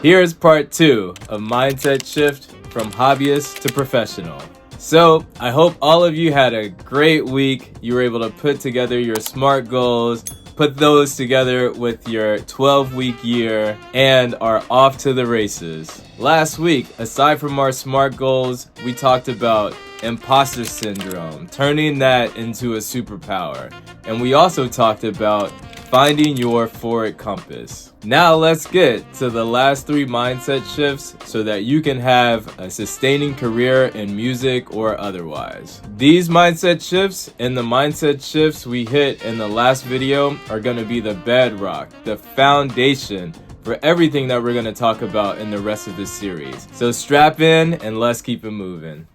Here's part 2 of Mindset Shift from Hobbyist to Professional. So, I hope all of you had a great week. You were able to put together your SMART goals, put those together with your 12-week year, and are off to the races. Last week, aside from our SMART goals, we talked about imposter syndrome, turning that into a superpower. And we also talked about finding your forward compass. Now let's get to the last 3 mindset shifts so that you can have a sustaining career in music or otherwise. These mindset shifts and the mindset shifts we hit in the last video are going to be the bedrock, the foundation for everything that we're going to talk about in the rest of this series. So strap in and let's keep it moving.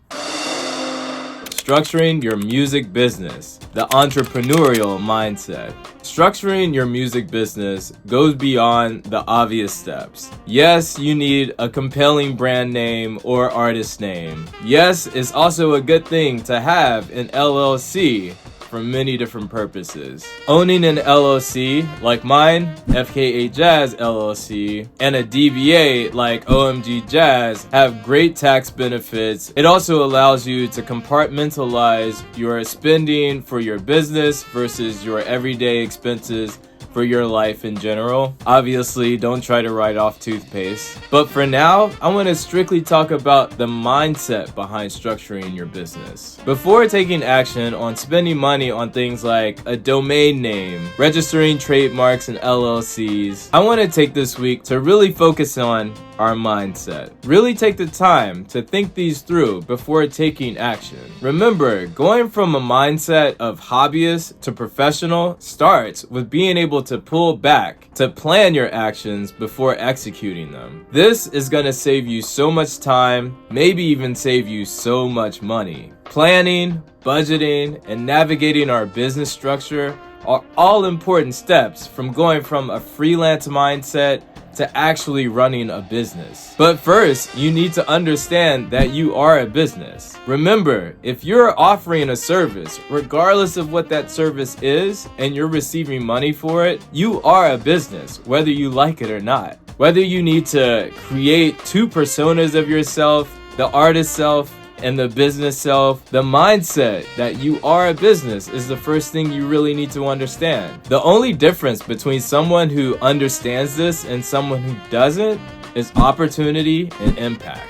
Structuring your music business, the entrepreneurial mindset. Structuring your music business goes beyond the obvious steps. Yes, you need a compelling brand name or artist name. Yes, it's also a good thing to have an LLC for many different purposes. Owning an LLC like mine, FKAjazz LLC, and a DBA like OMG Jazz have great tax benefits. It also allows you to compartmentalize your spending for your business versus your everyday expenses for your life in general. Obviously, don't try to write off toothpaste. But for now, I want to strictly talk about the mindset behind structuring your business. Before taking action on spending money on things like a domain name, registering trademarks and LLCs, I want to take this week to really focus on our mindset. Really take the time to think these through before taking action. Remember, going from a mindset of hobbyist to professional starts with being able to pull back to plan your actions before executing them. This is going to save you so much time, maybe even save you so much money. Planning, budgeting, and navigating our business structure are all important steps from going from a freelance mindset to actually running a business. But first, you need to understand that you are a business. Remember, if you're offering a service, regardless of what that service is, and you're receiving money for it, you are a business, whether you like it or not. Whether you need to create 2 personas of yourself, the artist self and the business self, the mindset that you are a business is the first thing you really need to understand. The only difference between someone who understands this and someone who doesn't is opportunity and impact.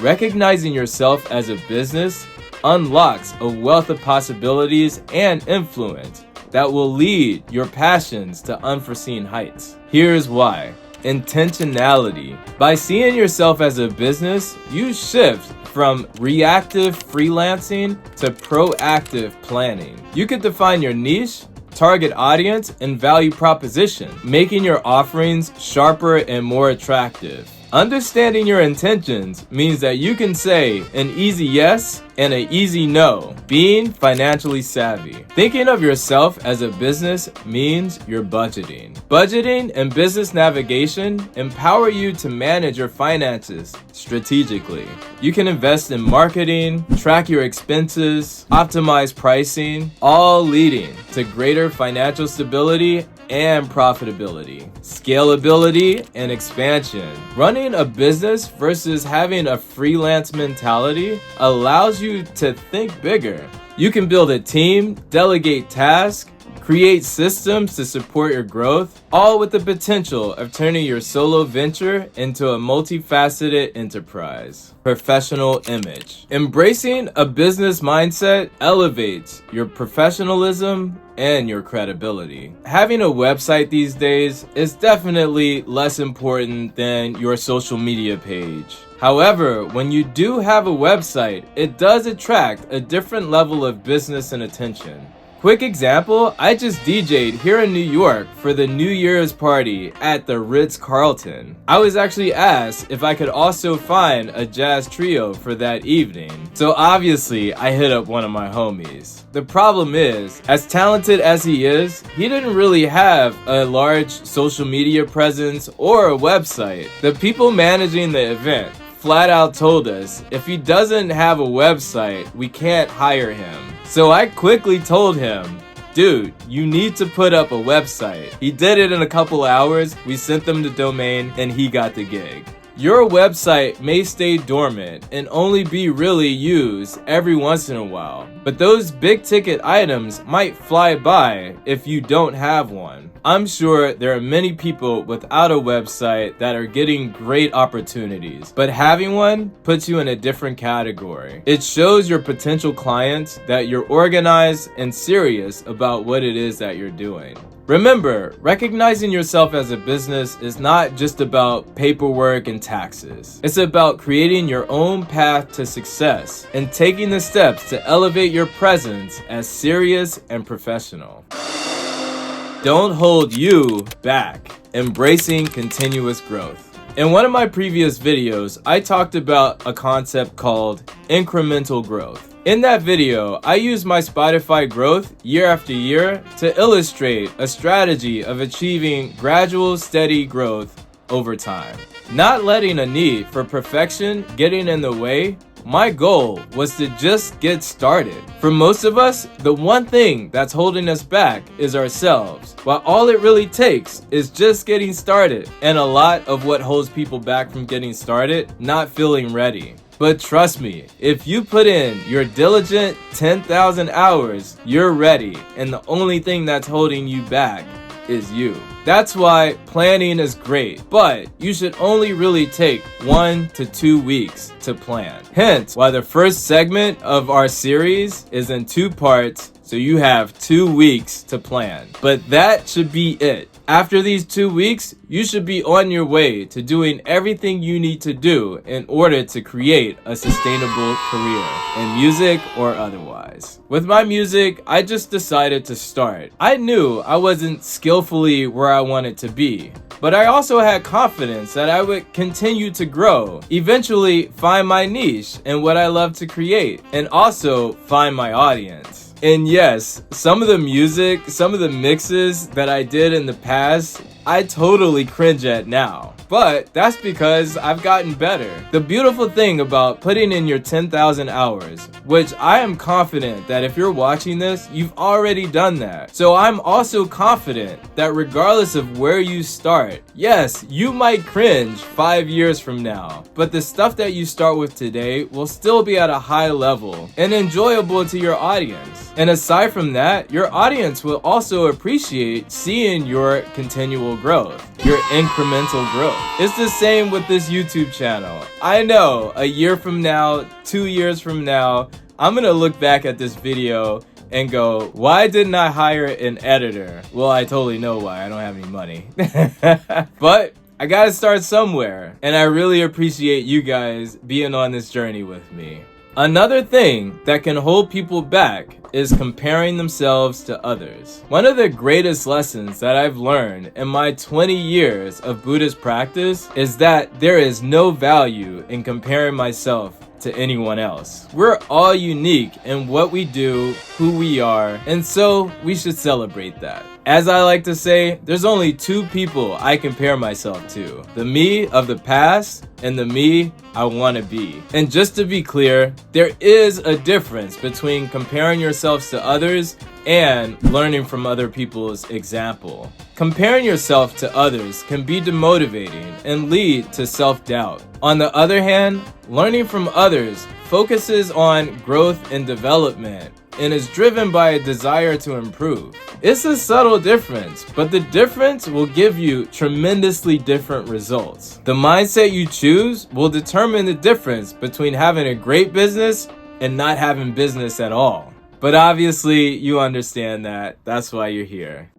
Recognizing yourself as a business unlocks a wealth of possibilities and influence that will lead your passions to unforeseen heights. Here's why. Intentionality. By seeing yourself as a business, you shift from reactive freelancing to proactive planning. You could define your niche, target audience, and value proposition, making your offerings sharper and more attractive. Understanding your intentions means that you can say an easy yes and an easy no, being financially savvy. Thinking of yourself as a business means you're budgeting. Budgeting and business navigation empower you to manage your finances strategically. You can invest in marketing, track your expenses, optimize pricing, all leading to greater financial stability and profitability, scalability, and expansion. Running a business versus having a freelance mentality allows you to think bigger. You can build a team, delegate tasks, create systems to support your growth, all with the potential of turning your solo venture into a multifaceted enterprise. Professional image. Embracing a business mindset elevates your professionalism and your credibility. Having a website these days is definitely less important than your social media page. However, when you do have a website, it does attract a different level of business and attention. Quick example, I just DJ'd here in New York for the New Year's party at the Ritz-Carlton. I was actually asked if I could also find a jazz trio for that evening. So obviously, I hit up one of my homies. The problem is, as talented as he is, he didn't really have a large social media presence or a website. The people managing the event flat out told us if he doesn't have a website, we can't hire him. So I quickly told him, dude, you need to put up a website. He did it in a couple hours. We sent them the domain and he got the gig. Your website may stay dormant and only be really used every once in a while, but those big ticket items might fly by if you don't have one. I'm sure there are many people without a website that are getting great opportunities, but having one puts you in a different category. It shows your potential clients that you're organized and serious about what it is that you're doing. Remember, recognizing yourself as a business is not just about paperwork and taxes. It's about creating your own path to success and taking the steps to elevate your presence as serious and professional. Don't hold you back. Embracing continuous growth. In one of my previous videos, I talked about a concept called incremental growth. In that video, I used my Spotify growth year after year to illustrate a strategy of achieving gradual, steady growth over time. Not letting a need for perfection getting in the way, my goal was to just get started. For most of us, the one thing that's holding us back is ourselves, while all it really takes is just getting started. And a lot of what holds people back from getting started, not feeling ready. But trust me, if you put in your diligent 10,000 hours, you're ready, and the only thing that's holding you back is you. That's why planning is great, but you should only really take 1 to 2 weeks to plan. Hence, why the first segment of our series is in 2 parts, so you have 2 weeks to plan. But that should be it. After these 2 weeks, you should be on your way to doing everything you need to do in order to create a sustainable career in music or otherwise. With my music, I just decided to start. I knew I wasn't skillfully where I wanted to be, but I also had confidence that I would continue to grow, eventually find my niche and what I love to create, and also find my audience. And yes, some of the music, some of the mixes that I did in the past, I totally cringe at now. But that's because I've gotten better. The beautiful thing about putting in your 10,000 hours, which I am confident that if you're watching this, you've already done that. So I'm also confident that regardless of where you start, yes, you might cringe 5 years from now, but the stuff that you start with today will still be at a high level and enjoyable to your audience. And aside from that, your audience will also appreciate seeing your continual growth, your incremental growth. It's the same with this YouTube channel. I know a year from now, 2 years from now, I'm gonna look back at this video and go, why didn't I hire an editor? Well, I totally know why. I don't have any money. But I gotta start somewhere, and I really appreciate you guys being on this journey with me. Another thing that can hold people back is comparing themselves to others. One of the greatest lessons that I've learned in my 20 years of Buddhist practice is that there is no value in comparing myself to anyone else. We're all unique in what we do, who we are, and so we should celebrate that. As I like to say, there's only 2 people I compare myself to. The me of the past and the me I want to be. And just to be clear, there is a difference between comparing yourselves to others and learning from other people's example. Comparing yourself to others can be demotivating and lead to self-doubt. On the other hand, learning from others focuses on growth and development and is driven by a desire to improve. It's a subtle difference, but the difference will give you tremendously different results. The mindset you choose will determine the difference between having a great business and not having business at all. But obviously, you understand that. That's why you're here.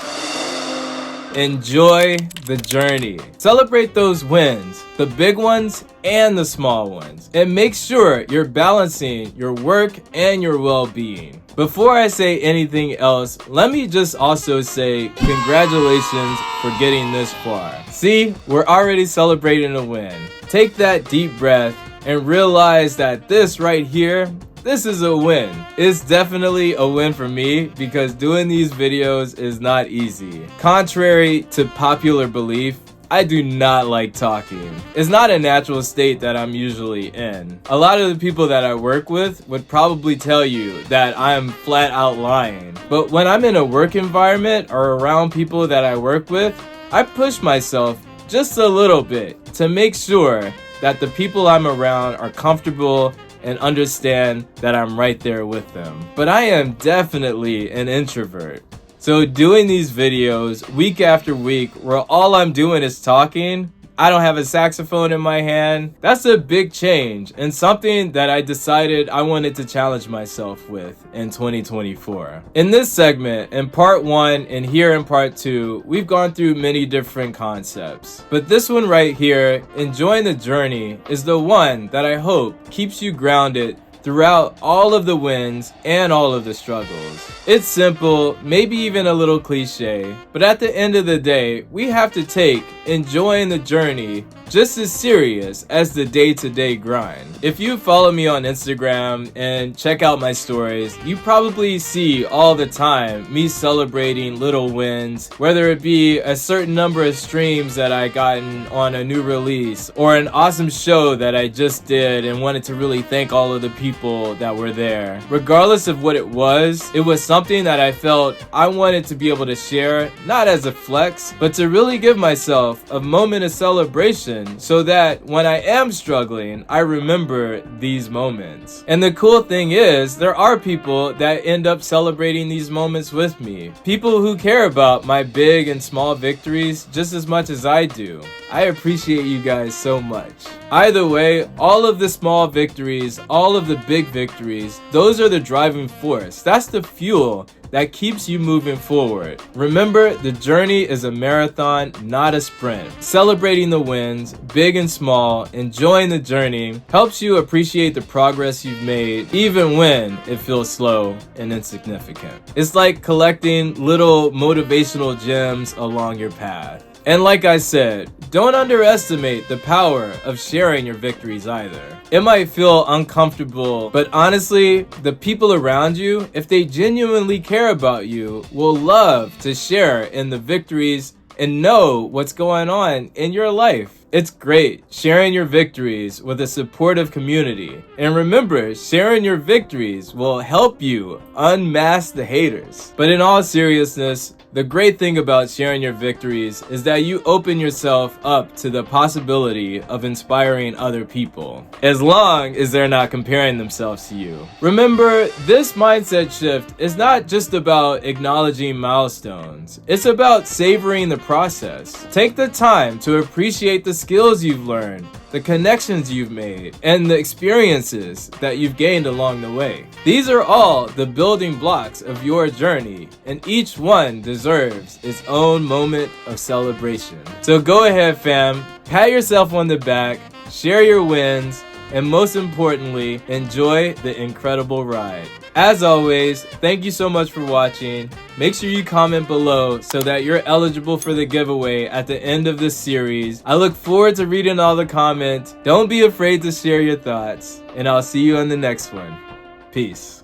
Enjoy the journey. Celebrate those wins, the big ones and the small ones, and make sure you're balancing your work and your well-being. Before I say anything else, let me just also say congratulations for getting this far. See, we're already celebrating a win. Take that deep breath and realize that this right here, this is a win. It's definitely a win for me because doing these videos is not easy. Contrary to popular belief, I do not like talking. It's not a natural state that I'm usually in. A lot of the people that I work with would probably tell you that I'm flat out lying. But when I'm in a work environment or around people that I work with, I push myself just a little bit to make sure that the people I'm around are comfortable and understand that I'm right there with them. But I am definitely an introvert. So doing these videos week after week where all I'm doing is talking, I don't have a saxophone in my hand, that's a big change and something that I decided I wanted to challenge myself with in 2024. In this segment, in part 1 and here in part 2, we've gone through many different concepts. But this one right here, enjoying the journey, is the one that I hope keeps you grounded throughout all of the wins and all of the struggles. It's simple, maybe even a little cliche, but at the end of the day, we have to take enjoying the journey just as serious as the day-to-day grind. If you follow me on Instagram and check out my stories, you probably see all the time me celebrating little wins, whether it be a certain number of streams that I gotten on a new release or an awesome show that I just did and wanted to really thank all of the people that were there. Regardless of what it was something that I felt I wanted to be able to share, not as a flex, but to really give myself a moment of celebration so that when I am struggling, I remember these moments. And the cool thing is, there are people that end up celebrating these moments with me. People who care about my big and small victories just as much as I do. I appreciate you guys so much. Either way, all of the small victories, all of the big victories, those are the driving force. That's the fuel that keeps you moving forward. Remember, the journey is a marathon, not a sprint. Celebrating the wins, big and small, enjoying the journey, helps you appreciate the progress you've made, even when it feels slow and insignificant. It's like collecting little motivational gems along your path. And like I said, don't underestimate the power of sharing your victories either. It might feel uncomfortable, but honestly, the people around you, if they genuinely care about you, will love to share in the victories and know what's going on in your life. It's great sharing your victories with a supportive community. And remember, sharing your victories will help you unmask the haters. But in all seriousness, the great thing about sharing your victories is that you open yourself up to the possibility of inspiring other people, as long as they're not comparing themselves to you. Remember, this mindset shift is not just about acknowledging milestones. It's about savoring the process. Take the time to appreciate the skills you've learned, the connections you've made, and the experiences that you've gained along the way. These are all the building blocks of your journey, and each one deserves its own moment of celebration. So go ahead, fam, pat yourself on the back, share your wins, and most importantly, enjoy the incredible ride. As always, thank you so much for watching. Make sure you comment below so that you're eligible for the giveaway at the end of this series. I look forward to reading all the comments. Don't be afraid to share your thoughts, and I'll see you on the next one. Peace.